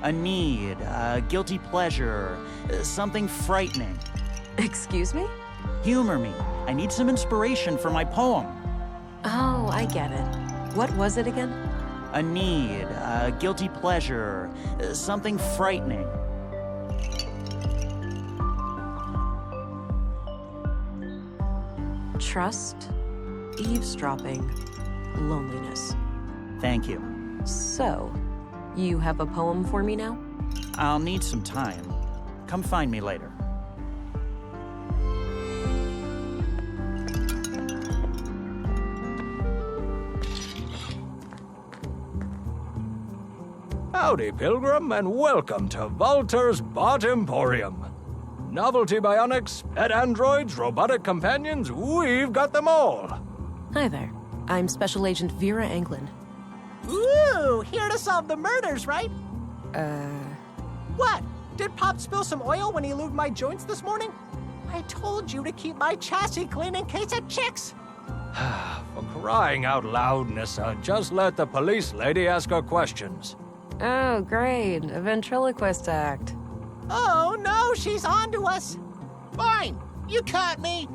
A need, a guilty pleasure, something frightening. Excuse me? Humor me. I need some inspiration for my poem. Oh, I get it. What was it again? A need, a guilty pleasure, something frightening. Trust, eavesdropping, loneliness. Thank you. So, you have a poem for me now? I'll need some time. Come find me later. Howdy, Pilgrim, and welcome to Walter's Bot Emporium. Novelty bionics, pet androids, robotic companions, we've got them all. Hi there. I'm Special Agent Vera Anglin. Ooh, here to solve the murders, right? Uh... What? Did Pop spill some oil when he lubed my joints this morning? I told you to keep my chassis clean in case of chicks. For crying out loud, Nissa, just let the police lady ask her questions. Oh, great. A ventriloquist act. Oh, no, she's on to us. Fine, you caught me.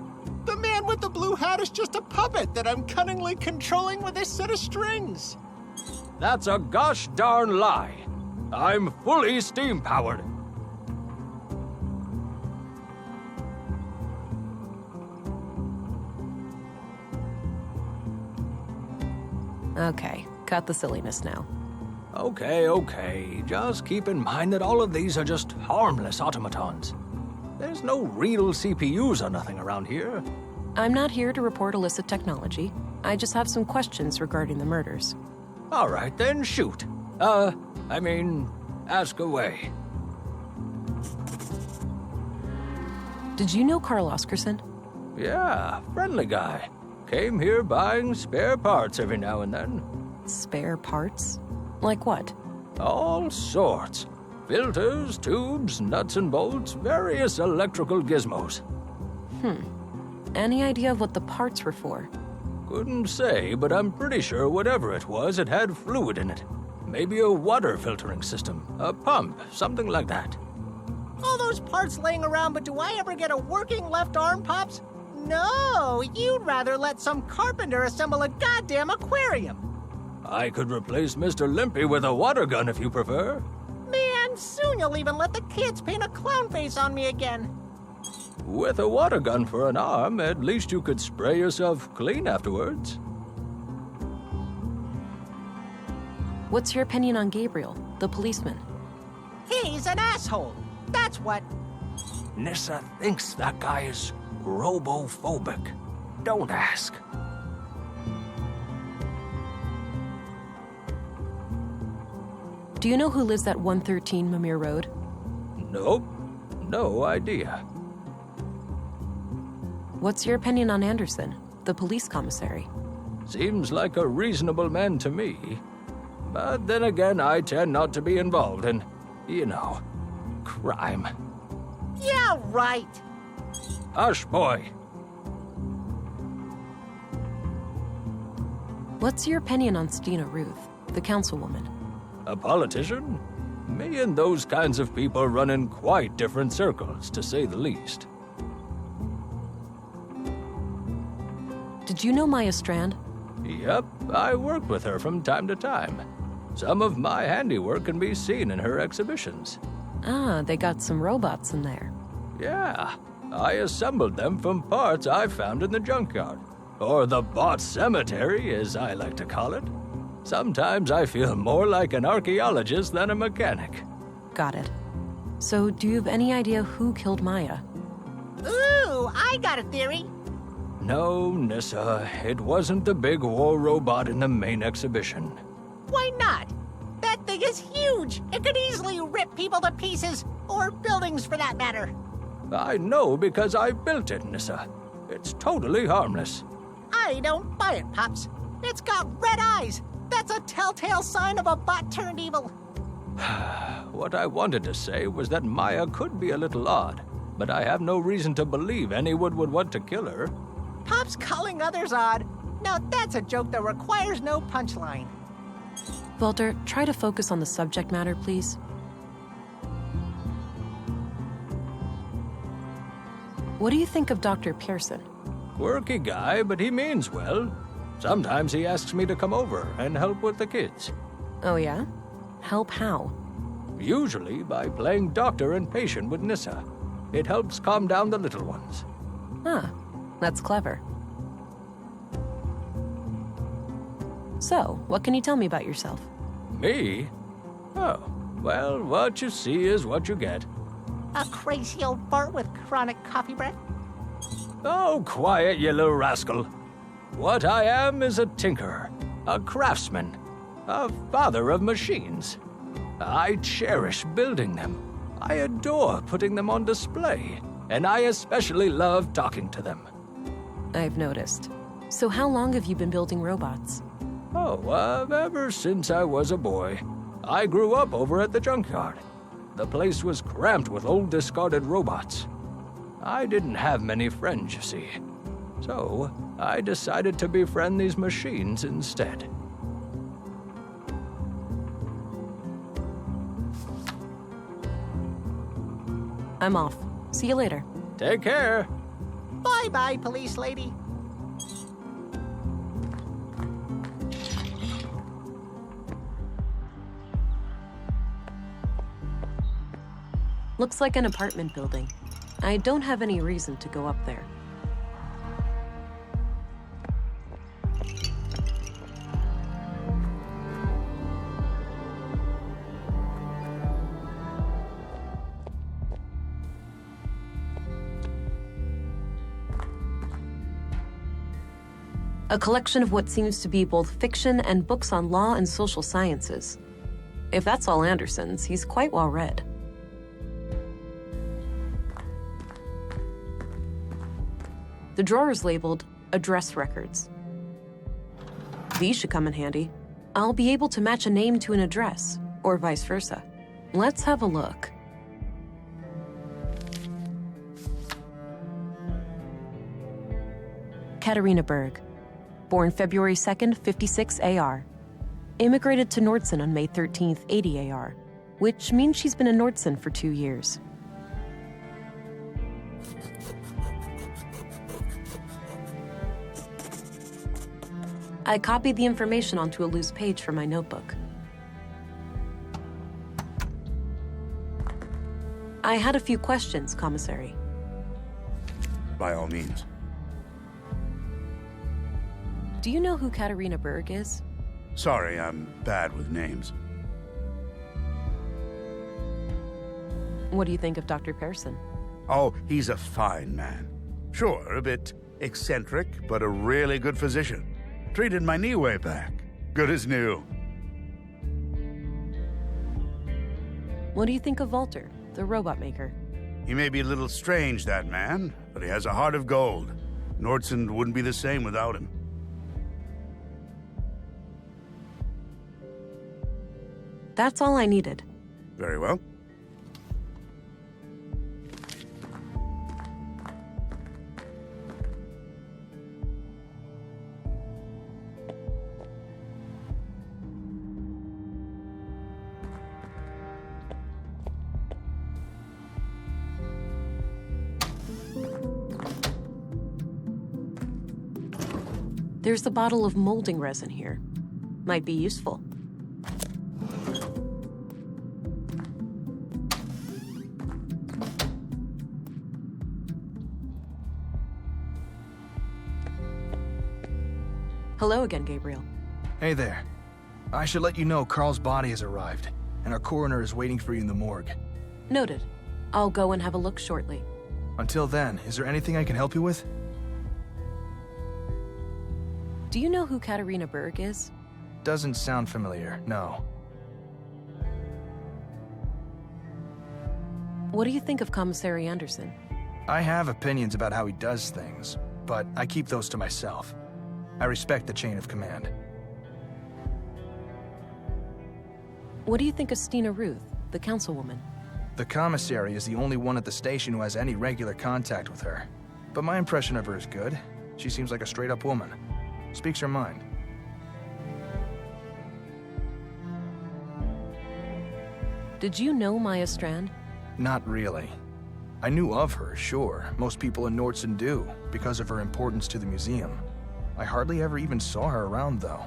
The man with the blue hat is just a puppet that I'm cunningly controlling with a set of strings. That's a gosh darn lie. I'm fully steam-powered. Okay, cut the silliness now. Okay. Just keep in mind that all of these are just harmless automatons. There's no real CPUs or nothing around here. I'm not here to report illicit technology. I just have some questions regarding the murders. All right, then shoot. Ask away. Did you know Carl Oscarson? Yeah, friendly guy. Came here buying spare parts every now and then. Spare parts? Like what? All sorts. Filters, tubes, nuts and bolts, various electrical gizmos. Any idea of what the parts were for? Couldn't say, but I'm pretty sure whatever it was, it had fluid in it. Maybe a water filtering system, a pump, something like that. All those parts laying around, but do I ever get a working left arm, Pops? No, you'd rather let some carpenter assemble a goddamn aquarium. I could replace Mr. Limpy with a water gun if you prefer. Man, soon you'll even let the kids paint a clown face on me again. With a water gun for an arm, at least you could spray yourself clean afterwards. What's your opinion on Gabriel, the policeman? He's an asshole. That's what. Nissa thinks that guy is robophobic. Don't ask. Do you know who lives at 113 Mimir Road? Nope. No idea. What's your opinion on Anderson, the police commissary? Seems like a reasonable man to me. But then again, I tend not to be involved in, crime. Yeah, right. Hush, boy. What's your opinion on Stina Ruth, the councilwoman? A politician? Me and those kinds of people run in quite different circles, to say the least. Did you know Maya Strand? Yep, I work with her from time to time. Some of my handiwork can be seen in her exhibitions. Ah, they got some robots in there. Yeah, I assembled them from parts I found in the junkyard. Or the bot cemetery, as I like to call it. Sometimes I feel more like an archaeologist than a mechanic. Got it. So, do you have any idea who killed Maya? Ooh, I got a theory. No, Nissa, it wasn't the big war robot in the main exhibition. Why not? That thing is huge. It could easily rip people to pieces, or buildings for that matter. I know because I built it, Nissa. It's totally harmless. I don't buy it, Pops. It's got red eyes. That's a telltale sign of a bot turned evil. What I wanted to say was that Maya could be a little odd, but I have no reason to believe anyone would want to kill her. Pop's calling others odd. Now that's a joke that requires no punchline. Walter, try to focus on the subject matter, please. What do you think of Dr. Pearson? Quirky guy, but he means well. Sometimes he asks me to come over and help with the kids. Oh yeah? Help how? Usually by playing doctor and patient with Nissa. It helps calm down the little ones. Ah, that's clever. So, what can you tell me about yourself? Me? Oh, well, what you see is what you get. A crazy old fart with chronic coffee breath? Oh, quiet, you little rascal. What I am is a tinkerer, a craftsman, a father of machines. I cherish building them. I adore putting them on display, and I especially love talking to them. I've noticed. So how long have you been building robots? Oh, ever since I was a boy. I grew up over at the junkyard. The place was cramped with old discarded robots. I didn't have many friends, you see. So, I decided to befriend these machines instead. I'm off. See you later. Take care. Bye-bye, police lady. Looks like an apartment building. I don't have any reason to go up there. A collection of what seems to be both fiction and books on law and social sciences. If that's all Anderson's, he's quite well read. The drawer is labeled Address Records. These should come in handy. I'll be able to match a name to an address, or vice versa. Let's have a look. Katarina Berg. Born February 2nd, 56 AR. Immigrated to Nordson on May 13th, 80 AR, which means she's been in Nordson for 2 years. I copied the information onto a loose page from my notebook. I had a few questions, Commissary. By all means. Do you know who Katarina Berg is? Sorry, I'm bad with names. What do you think of Dr. Pearson? Oh, he's a fine man. Sure, a bit eccentric, but a really good physician. Treated my knee way back. Good as new. What do you think of Walter, the robot maker? He may be a little strange, that man, but he has a heart of gold. Nordson wouldn't be the same without him. That's all I needed. Very well. There's a bottle of molding resin here. Might be useful. Hello again, Gabriel. Hey there. I should let you know Carl's body has arrived, and our coroner is waiting for you in the morgue. Noted. I'll go and have a look shortly. Until then, is there anything I can help you with? Do you know who Katarina Berg is? Doesn't sound familiar, no. What do you think of Commissary Anderson? I have opinions about how he does things, but I keep those to myself. I respect the chain of command. What do you think of Stina Ruth, the councilwoman? The commissary is the only one at the station who has any regular contact with her. But my impression of her is good. She seems like a straight-up woman. Speaks her mind. Did you know Maya Strand? Not really. I knew of her, sure. Most people in Nordson do, because of her importance to the museum. I hardly ever even saw her around, though.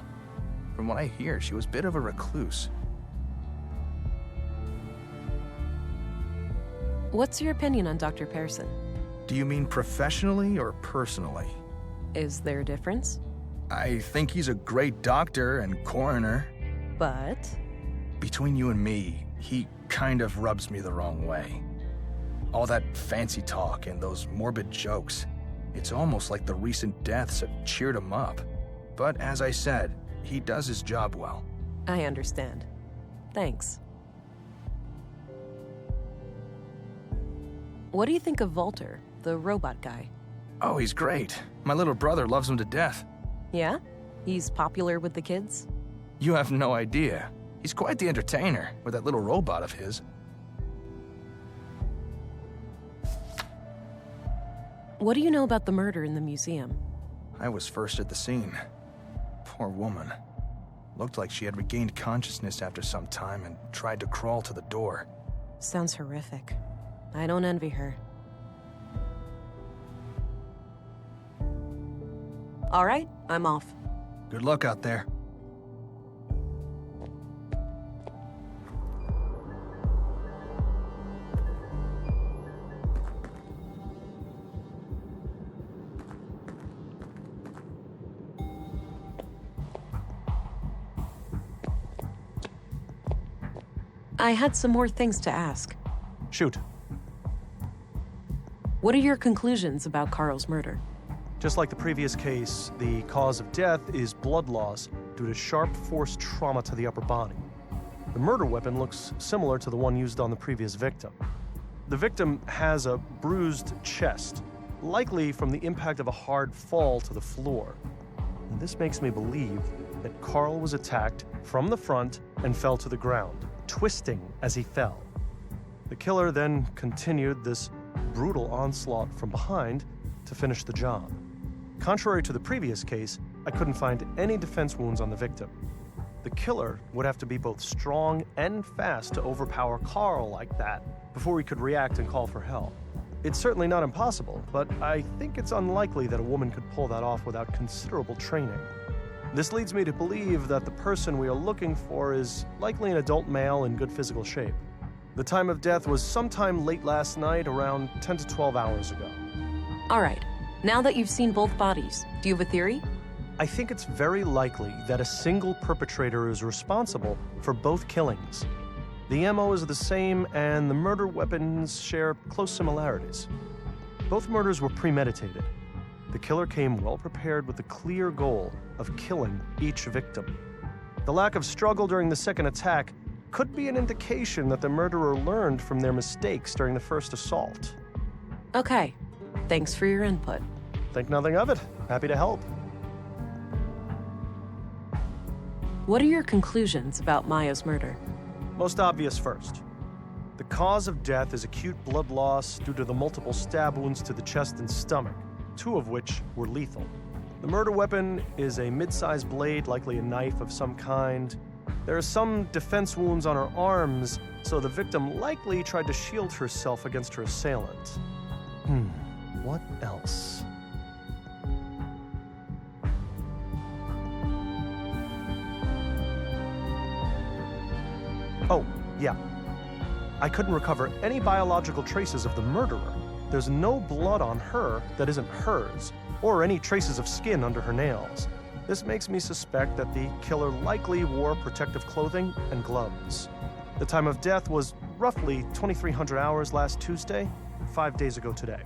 From what I hear, she was a bit of a recluse. What's your opinion on Dr. Pearson? Do you mean professionally or personally? Is there a difference? I think he's a great doctor and coroner. But... Between you and me, he kind of rubs me the wrong way. All that fancy talk and those morbid jokes. It's almost like the recent deaths have cheered him up. But as I said, he does his job well. I understand. Thanks. What do you think of Walter, the robot guy? Oh, he's great. My little brother loves him to death. Yeah? He's popular with the kids? You have no idea. He's quite the entertainer with that little robot of his. What do you know about the murder in the museum? I was first at the scene. Poor woman. Looked like she had regained consciousness after some time and tried to crawl to the door. Sounds horrific. I don't envy her. All right, I'm off. Good luck out there. I had some more things to ask. Shoot. What are your conclusions about Carl's murder? Just like the previous case, the cause of death is blood loss due to sharp force trauma to the upper body. The murder weapon looks similar to the one used on the previous victim. The victim has a bruised chest, likely from the impact of a hard fall to the floor. And this makes me believe that Carl was attacked from the front and fell to the ground, twisting as he fell. The killer then continued this brutal onslaught from behind to finish the job. Contrary to the previous case, I couldn't find any defense wounds on the victim. The killer would have to be both strong and fast to overpower Carl like that before he could react and call for help. It's certainly not impossible, but I think it's unlikely that a woman could pull that off without considerable training. This leads me to believe that the person we are looking for is likely an adult male in good physical shape. The time of death was sometime late last night, around 10 to 12 hours ago. All right, now that you've seen both bodies, do you have a theory? I think it's very likely that a single perpetrator is responsible for both killings. The MO is the same, and the murder weapons share close similarities. Both murders were premeditated. The killer came well prepared with the clear goal of killing each victim. The lack of struggle during the second attack could be an indication that the murderer learned from their mistakes during the first assault. Okay, thanks for your input. Think nothing of it. Happy to help. What are your conclusions about Maya's murder? Most obvious first. The cause of death is acute blood loss due to the multiple stab wounds to the chest and stomach, 2 of which were lethal. The murder weapon is a mid-sized blade, likely a knife of some kind. There are some defense wounds on her arms, so the victim likely tried to shield herself against her assailant. What else? Oh, yeah. I couldn't recover any biological traces of the murderer. There's no blood on her that isn't hers, or any traces of skin under her nails. This makes me suspect that the killer likely wore protective clothing and gloves. The time of death was roughly 2300 hours last Tuesday, 5 days ago today.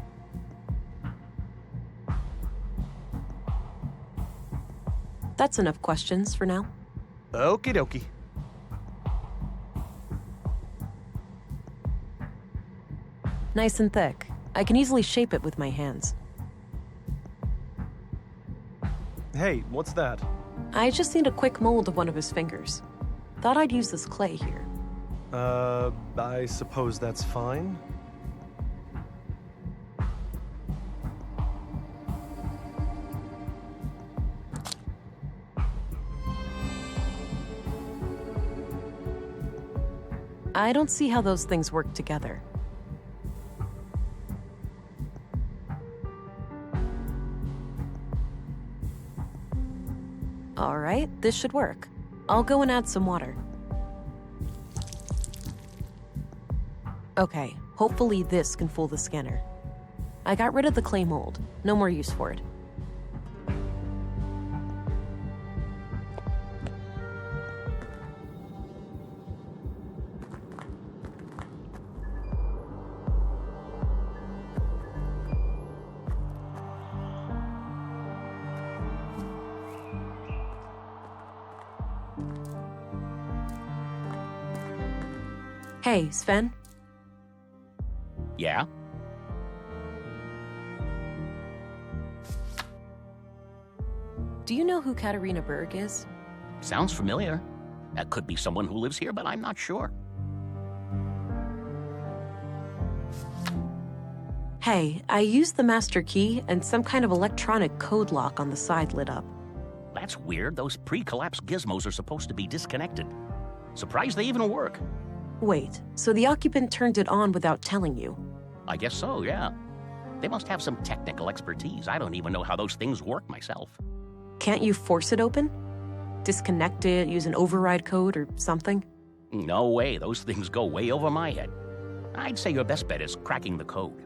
That's enough questions for now. Okie dokie. Nice and thick. I can easily shape it with my hands. Hey, what's that? I just need a quick mold of one of his fingers. Thought I'd use this clay here. I suppose that's fine. I don't see how those things work together. All right, this should work. I'll go and add some water. Okay, hopefully this can fool the scanner. I got rid of the clay mold. No more use for it. Hey, Sven? Yeah? Do you know who Katarina Berg is? Sounds familiar. That could be someone who lives here, but I'm not sure. Hey, I used the master key and some kind of electronic code lock on the side lit up. That's weird. Those pre-collapse gizmos are supposed to be disconnected. Surprised they even work. Wait, so the occupant turned it on without telling you? I guess so, yeah. They must have some technical expertise. I don't even know how those things work myself. Can't you force it open? Disconnect it, use an override code or something? No way. Those things go way over my head. I'd say your best bet is cracking the code.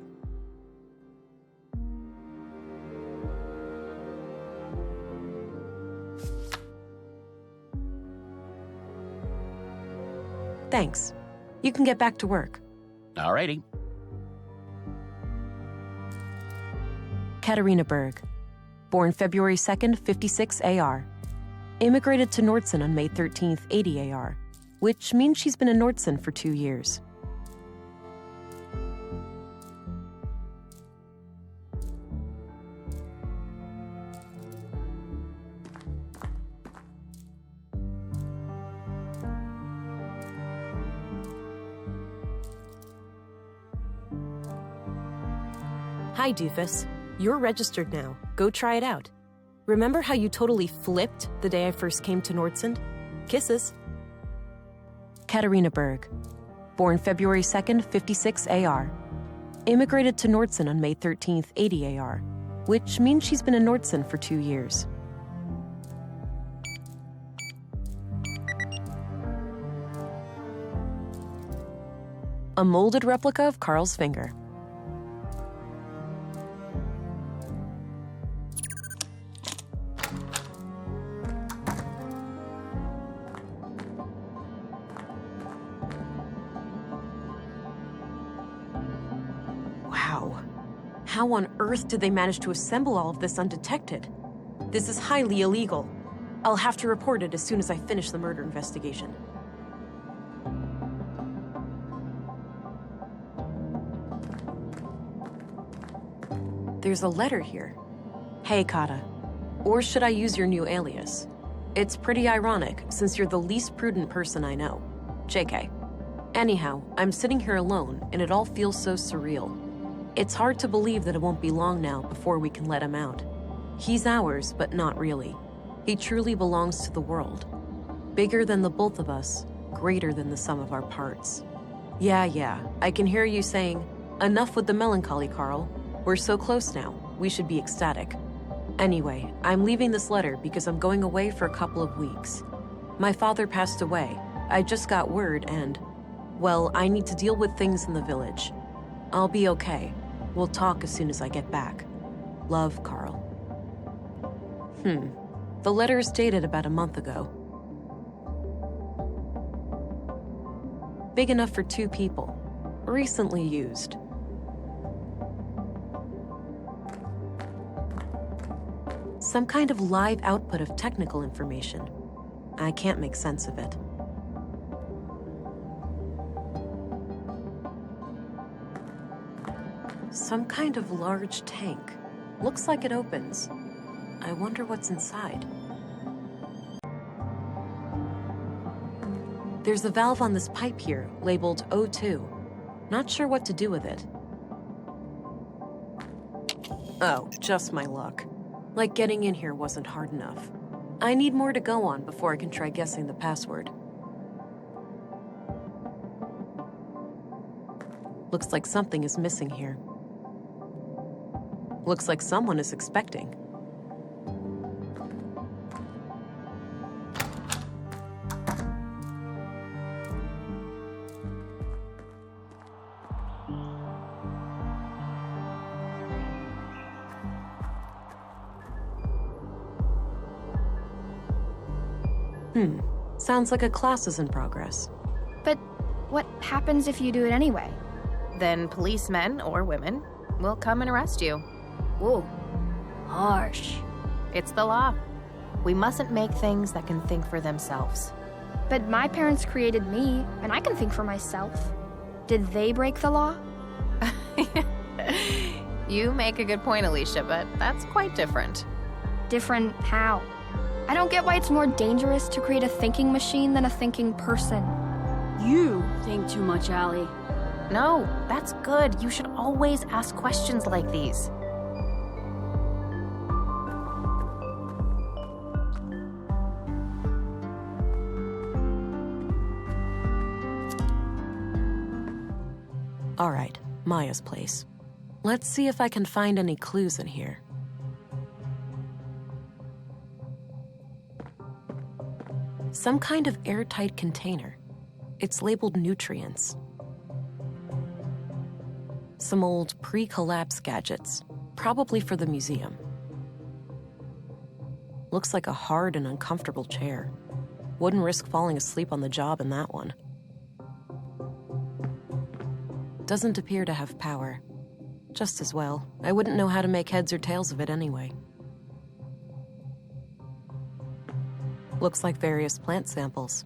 Thanks. You can get back to work. Alrighty. Katarina Berg. Born February 2nd, 56 AR. Immigrated to Nordson on May 13th, 80 AR, which means she's been in Nordson for 2 years. Hi, Doofus. You're registered now. Go try it out. Remember how you totally flipped the day I first came to Nordsund? Kisses. Katarina Berg. Born February 2nd, 56 AR. Immigrated to Nordson on May 13th, 80 AR, which means she's been in Nordson for 2 years. A molded replica of Carl's finger. Wow. How on earth did they manage to assemble all of this undetected? This is highly illegal. I'll have to report it as soon as I finish the murder investigation. There's a letter here. Hey, Kata. Or should I use your new alias? It's pretty ironic, since you're the least prudent person I know. JK. Anyhow, I'm sitting here alone, and it all feels so surreal. It's hard to believe that it won't be long now before we can let him out. He's ours, but not really. He truly belongs to the world. Bigger than the both of us, greater than the sum of our parts. Yeah, I can hear you saying, enough with the melancholy, Carl. We're so close now, we should be ecstatic. Anyway, I'm leaving this letter because I'm going away for a couple of weeks. My father passed away. I just got word and, well, I need to deal with things in the village. I'll be okay. We'll talk as soon as I get back. Love, Carl. The letter is dated about a month ago. Big enough for 2 people. Recently used. Some kind of live output of technical information. I can't make sense of it. Some kind of large tank. Looks like it opens. I wonder what's inside. There's a valve on this pipe here, labeled O2. Not sure what to do with it. Oh, just my luck. Like getting in here wasn't hard enough. I need more to go on before I can try guessing the password. Looks like something is missing here. Looks like someone is expecting. Sounds like a class is in progress. But what happens if you do it anyway? Then policemen or women will come and arrest you. Whoa. Harsh. It's the law. We mustn't make things that can think for themselves. But my parents created me, and I can think for myself. Did they break the law? You make a good point, Alicia, but that's quite different. Different how? I don't get why it's more dangerous to create a thinking machine than a thinking person. You think too much, Allie. No, that's good. You should always ask questions like these. All right, Maya's place. Let's see if I can find any clues in here. Some kind of airtight container. It's labeled nutrients. Some old pre-collapse gadgets, probably for the museum. Looks like a hard and uncomfortable chair. Wouldn't risk falling asleep on the job in that one. Doesn't appear to have power. Just as well. I wouldn't know how to make heads or tails of it anyway. Looks like various plant samples.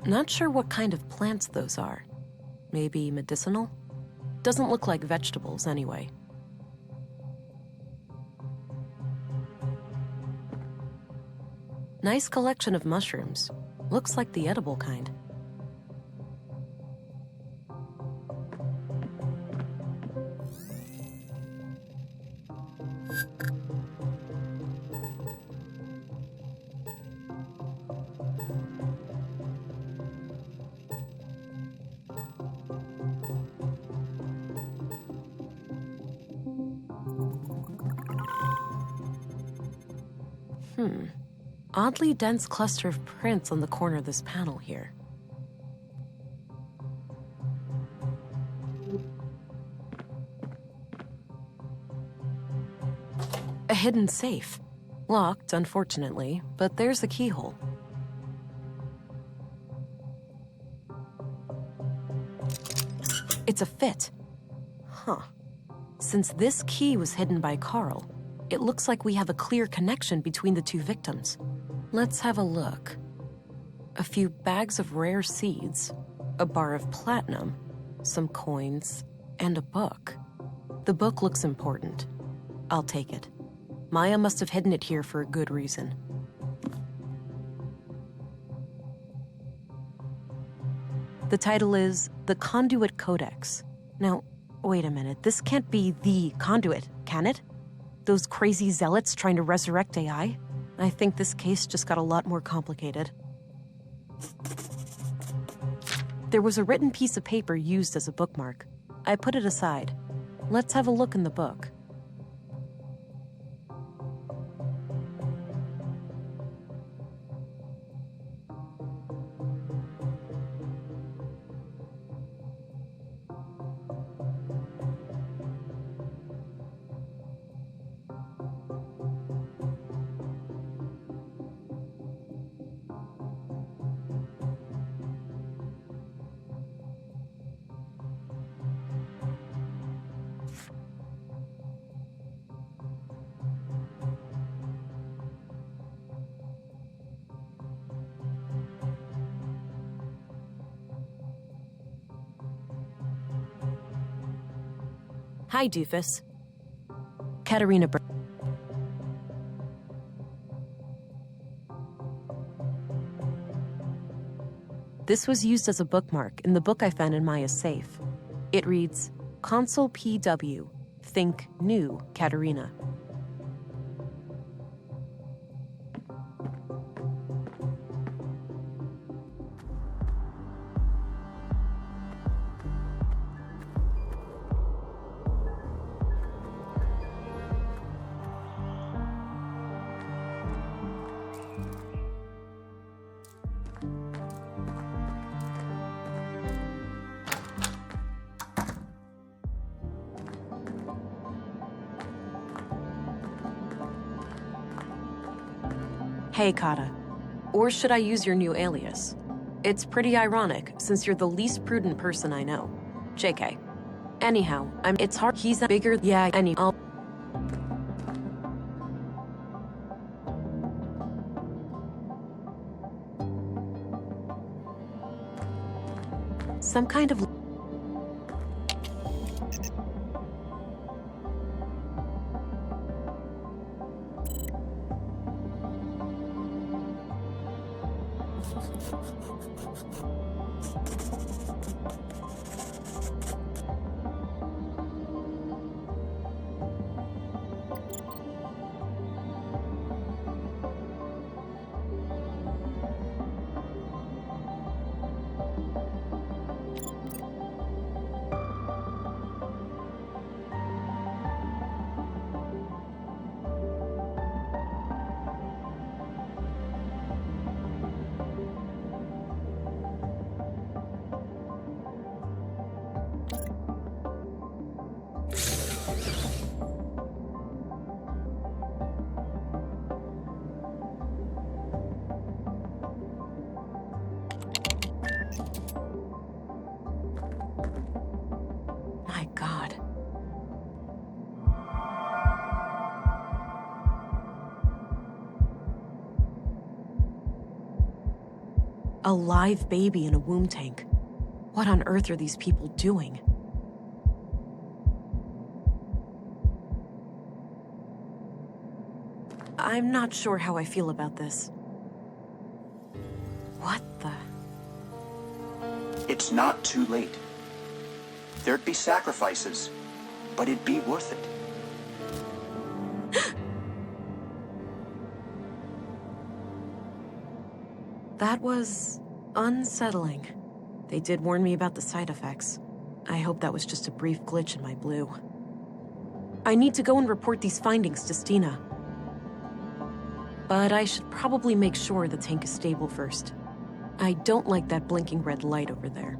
Not sure what kind of plants those are. Maybe medicinal? Doesn't look like vegetables anyway. Nice collection of mushrooms. Looks like the edible kind. Oddly dense cluster of prints on the corner of this panel here. A hidden safe. Locked, unfortunately, but there's the keyhole. It's a fit. Huh. Since this key was hidden by Carl, it looks like we have a clear connection between the two victims. Let's have a look. A few bags of rare seeds, a bar of platinum, some coins, and a book. The book looks important. I'll take it. Maya must have hidden it here for a good reason. The title is The Conduit Codex. Now, wait a minute. This can't be the Conduit, can it? Those crazy zealots trying to resurrect AI? I think this case just got a lot more complicated. There was a written piece of paper used as a bookmark. I put it aside. Let's have a look in the book. Hi, doofus. Katerina This was used as a bookmark in the book I found in Maya's safe. It reads, Consul PW, think new, Katerina. Hey, Kata. Or should I use your new alias? It's pretty ironic, since you're the least prudent person I know. JK. Anyhow, it's hard. He's a bigger. Yeah, I'll. Some kind of. My God. A live baby in a womb tank. What on earth are these people doing? I'm not sure how I feel about this. What the? It's not too late. There'd be sacrifices, but it'd be worth it. That was unsettling. They did warn me about the side effects. I hope that was just a brief glitch in my blue. I need to go and report these findings to Stina. But I should probably make sure the tank is stable first. I don't like that blinking red light over there.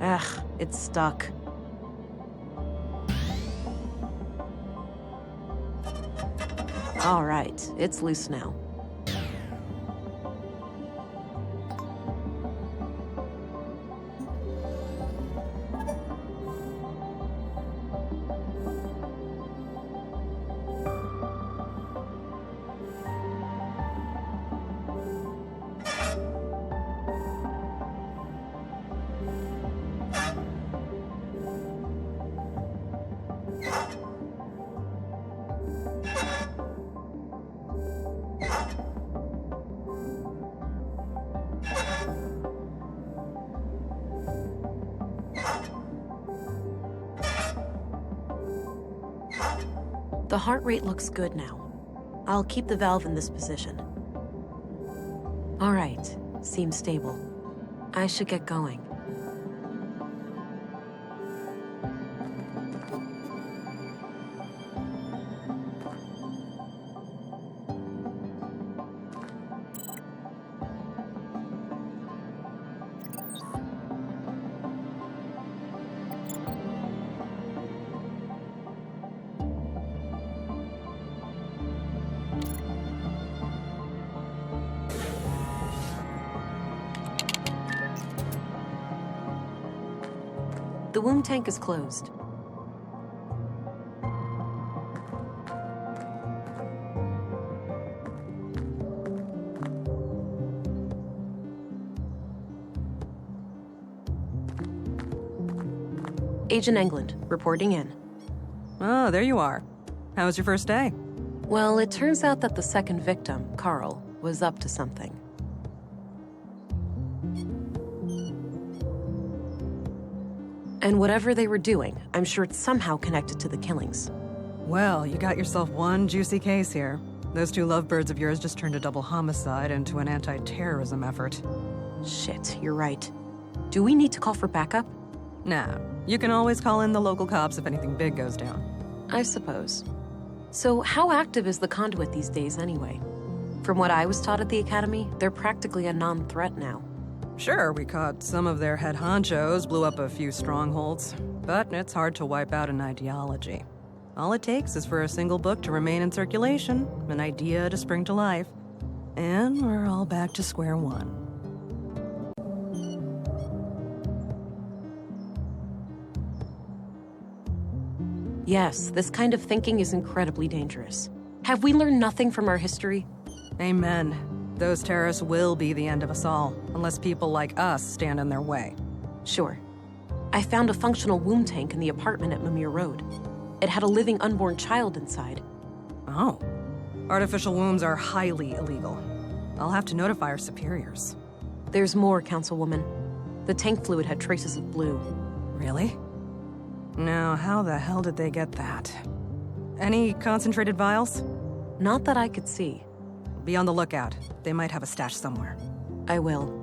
Ugh, it's stuck. All right, it's loose now. The heart rate looks good now. I'll keep the valve in this position. All right, seems stable. I should get going. The womb tank is closed. Agent England, reporting in. Oh, there you are. How was your first day? Well, it turns out that the second victim, Carl, was up to something. And whatever they were doing, I'm sure it's somehow connected to the killings. Well, you got yourself one juicy case here. Those two lovebirds of yours just turned a double homicide into an anti-terrorism effort. Shit, you're right. Do we need to call for backup? Nah, you can always call in the local cops if anything big goes down. I suppose. So how active is the conduit these days anyway? From what I was taught at the academy, they're practically a non-threat now. Sure, we caught some of their head honchos, blew up a few strongholds, but it's hard to wipe out an ideology. All it takes is for a single book to remain in circulation, an idea to spring to life, and we're all back to square one. Yes, this kind of thinking is incredibly dangerous. Have we learned nothing from our history? Amen. Those terrorists will be the end of us all, unless people like us stand in their way. Sure. I found a functional womb tank in the apartment at Mimir Road. It had a living unborn child inside. Oh. Artificial wombs are highly illegal. I'll have to notify our superiors. There's more, Councilwoman. The tank fluid had traces of blue. Really? Now, how the hell did they get that? Any concentrated vials? Not that I could see. Be on the lookout. They might have a stash somewhere. I will.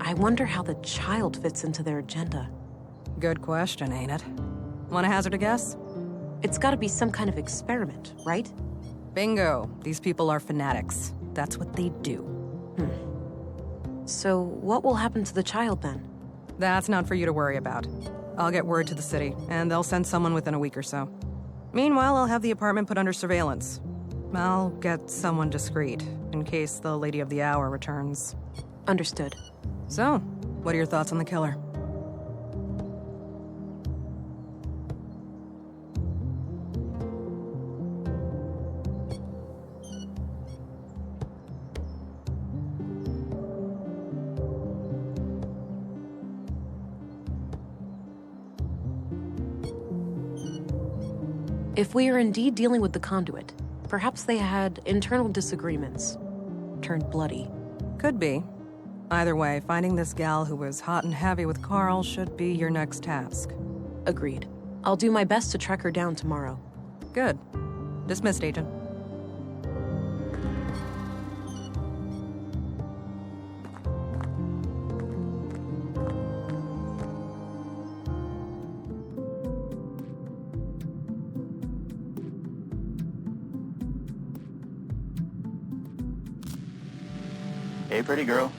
I wonder how the child fits into their agenda. Good question, ain't it? Want to hazard a guess? It's gotta be some kind of experiment, right? Bingo. These people are fanatics. That's what they do. So, what will happen to the child then? That's not for you to worry about. I'll get word to the city, and they'll send someone within a week or so. Meanwhile, I'll have the apartment put under surveillance. I'll get someone discreet, in case the Lady of the Hour returns. Understood. So, what are your thoughts on the killer? If we are indeed dealing with the conduit, perhaps they had internal disagreements. Turned bloody. Could be. Either way, finding this gal who was hot and heavy with Carl should be your next task. Agreed. I'll do my best to track her down tomorrow. Good. Dismissed, Agent. Hey, pretty girl.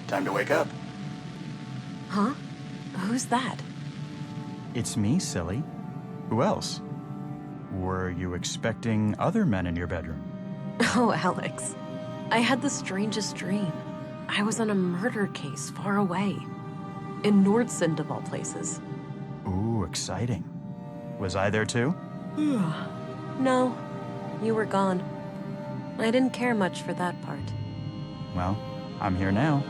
Time to wake up. Huh? Who's that? It's me, silly. Who else? Were you expecting other men in your bedroom? Oh, Alex. I had the strangest dream. I was on a murder case far away. In Nordsund, of all places. Ooh, exciting. Was I there too? No. You were gone. I didn't care much for that part. Well, I'm here now.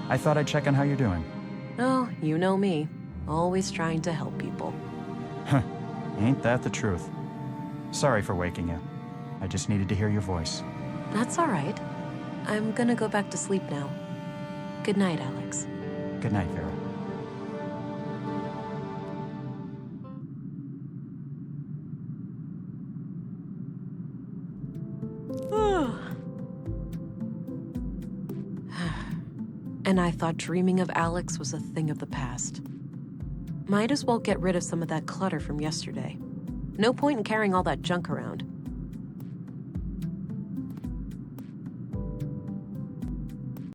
I thought I'd check on how you're doing. Oh, you know me. Always trying to help people. Huh. Ain't that the truth? Sorry for waking you. I just needed to hear your voice. That's all right. I'm gonna go back to sleep now. Good night, Alex. Good night, Vera. And I thought dreaming of Alex was a thing of the past. Might as well get rid of some of that clutter from yesterday. No point in carrying all that junk around.